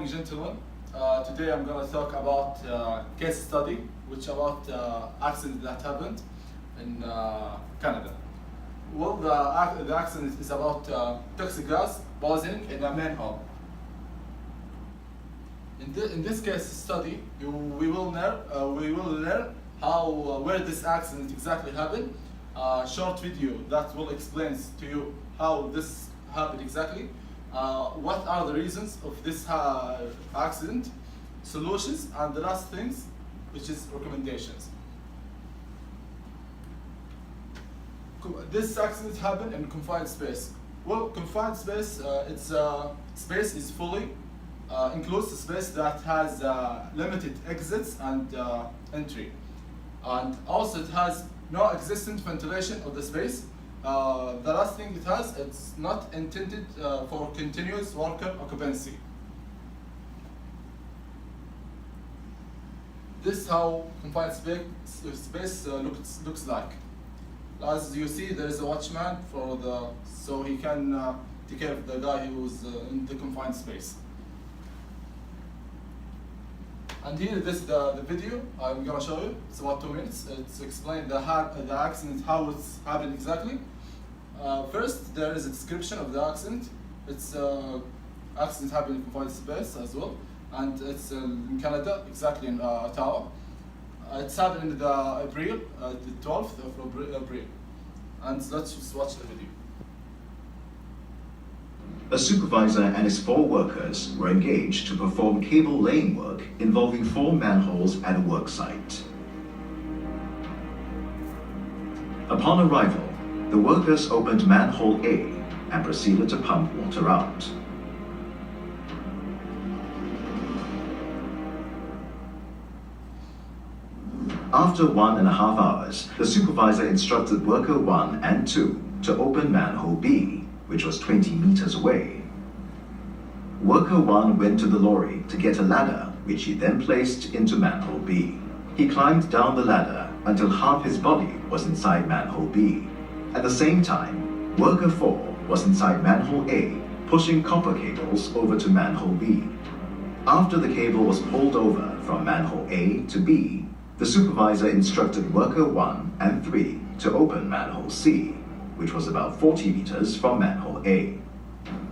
gentlemen. Today I'm going to talk about case study, which about accident that happened in Canada. Well, the accident is about toxic gas buzzing in a manhole. In this case study, we will learn how where this accident exactly happened. Short video that will explain to you how this happened exactly. What are the reasons of this accident, solutions, and the last things, which is recommendations. This accident happened in confined space. Well, confined space, space is fully includes a space that has limited exits and entry, and also it has no existent ventilation of the space. The last thing it has, it's not intended for continuous worker occupancy. This is how confined space looks like. As you see, there is a watchman so he can take care of the guy who is in the confined space. And here, this is the video I'm gonna show you. It's about 2 minutes. It's explained the accident, how it's happened exactly. First, there is a description of the accident. It's accident happened in confined space as well, and it's in Canada, exactly in Ottawa. It's happened in the 12th of April. And let's just watch the video. A supervisor and his 4 workers were engaged to perform cable laying work involving 4 manholes at a work site. Upon arrival, the workers opened manhole A and proceeded to pump water out. After 1.5 hours, the supervisor instructed worker 1 and 2 to open manhole B, which was 20 meters away. Worker 1 went to the lorry to get a ladder, which he then placed into manhole B. He climbed down the ladder until half his body was inside manhole B. At the same time, worker 4 was inside manhole A, pushing copper cables over to manhole B. After the cable was pulled over from manhole A to B, the supervisor instructed worker 1 and 3 to open manhole C, which was about 40 meters from manhole A.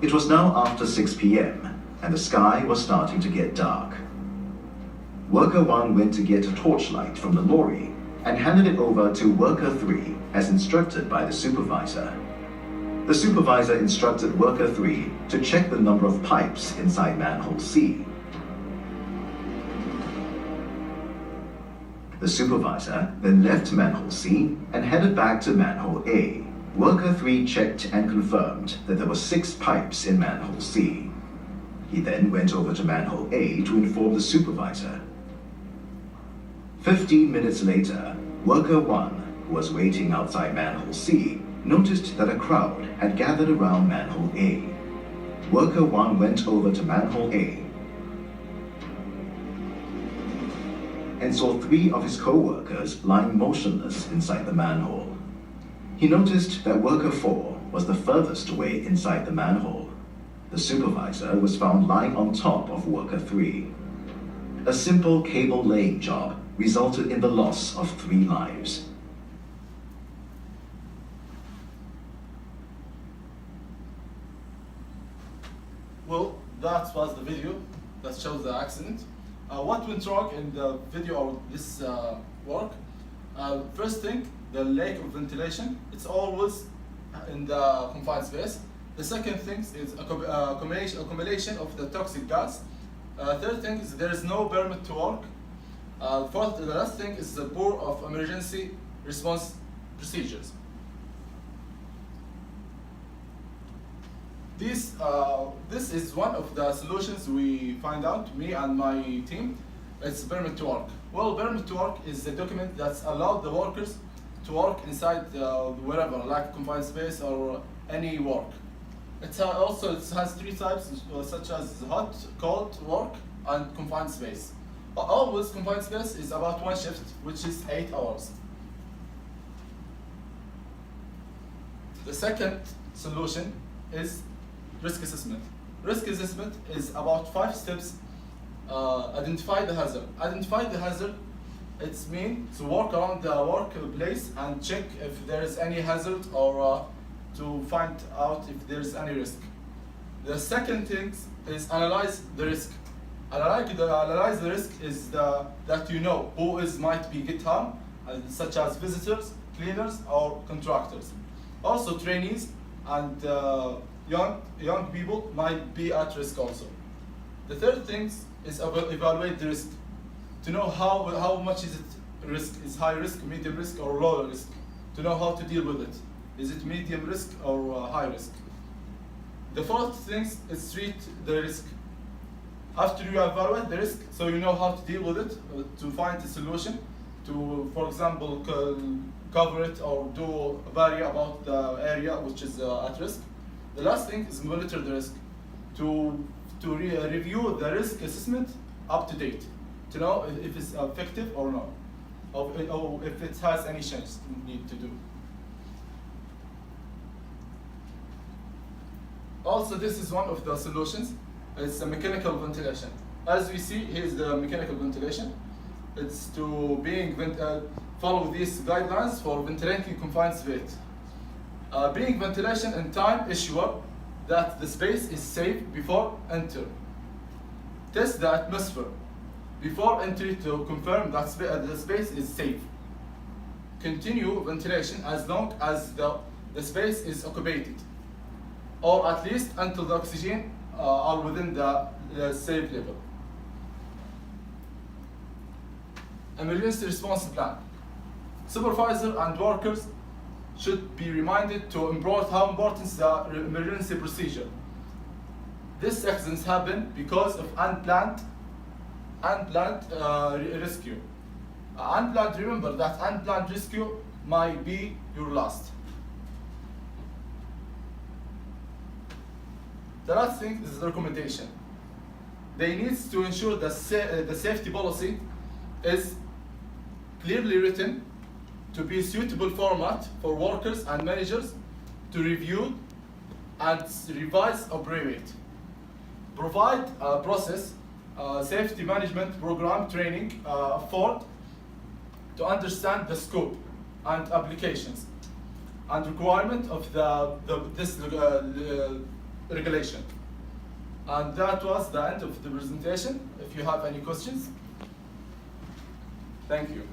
It was now after 6 p.m. and the sky was starting to get dark. Worker 1 went to get a torchlight from the lorry and handed it over to worker 3 as instructed by the supervisor. The supervisor instructed worker 3 to check the number of pipes inside manhole C. The supervisor then left manhole C and headed back to manhole A. Worker 3 checked and confirmed that there were 6 pipes in manhole C. He then went over to manhole A to inform the supervisor. 15 minutes later, worker 1, who was waiting outside manhole C, noticed that a crowd had gathered around manhole A. Worker 1 went over to manhole A and saw 3 of his co-workers lying motionless inside the manhole. He noticed that worker 4 was the furthest away inside the manhole. The supervisor was found lying on top of worker 3. A simple cable laying job resulted in the loss of 3 lives. Well, that was the video that shows the accident. What went wrong in the video or this work? First thing, the lack of ventilation. It's always in the confined space. The second thing is accumulation of the toxic gas. Third thing is there is no permit to work. The last thing is the poor of emergency response procedures. This is one of the solutions we find out, me and my team. It's permit to work. Well, permit to work is a document that's allowed the workers to work inside wherever, like confined space or any work. It has 3 types, such as hot, cold work, and confined space. But always confined space is about 1 shift, which is 8 hours. The second solution is risk assessment. Risk assessment is about 5 steps Identify the hazard. Identify the hazard, it's mean to walk around the workplace and check if there is any hazard or to find out if there is any risk. The second thing is analyze the risk. Analyze the risk is that you know who might be get harmed, such as visitors, cleaners, or contractors. Also, trainees and young people might be at risk also. The third thing is evaluate the risk, to know how much is it risk, is high risk, medium risk, or low risk, to know how to deal with it. Is it medium risk or high risk? The fourth thing is treat the risk. After you evaluate the risk, so you know how to deal with it, to find a solution, to, for example, cover it or do a barrier about the area which is at risk. The last thing is monitor the risk, to review the risk assessment up to date, to know if it's effective or not, or if it has any changes you need to do. Also, this is one of the solutions. It's a mechanical ventilation. As we see, here's the mechanical ventilation. It's to follow these guidelines for ventilating confined space. Being ventilation in time ensure that the space is safe before enter. Test the atmosphere before entry to confirm that the space is safe. Continue ventilation as long as the space is occupied, or at least until the oxygen are within the safe level. Emergency response plan. Supervisor and workers should be reminded to import how important is the emergency procedure. These accidents happen because of unplanned rescue. Remember that unplanned rescue might be your last. The last thing is the recommendation. They need to ensure that the safety policy is clearly written, to be a suitable format for workers and managers to review and revise operate. Provide a process, safety management program training effort to understand the scope and applications and requirement of this regulation. And that was the end of the presentation. If you have any questions, thank you.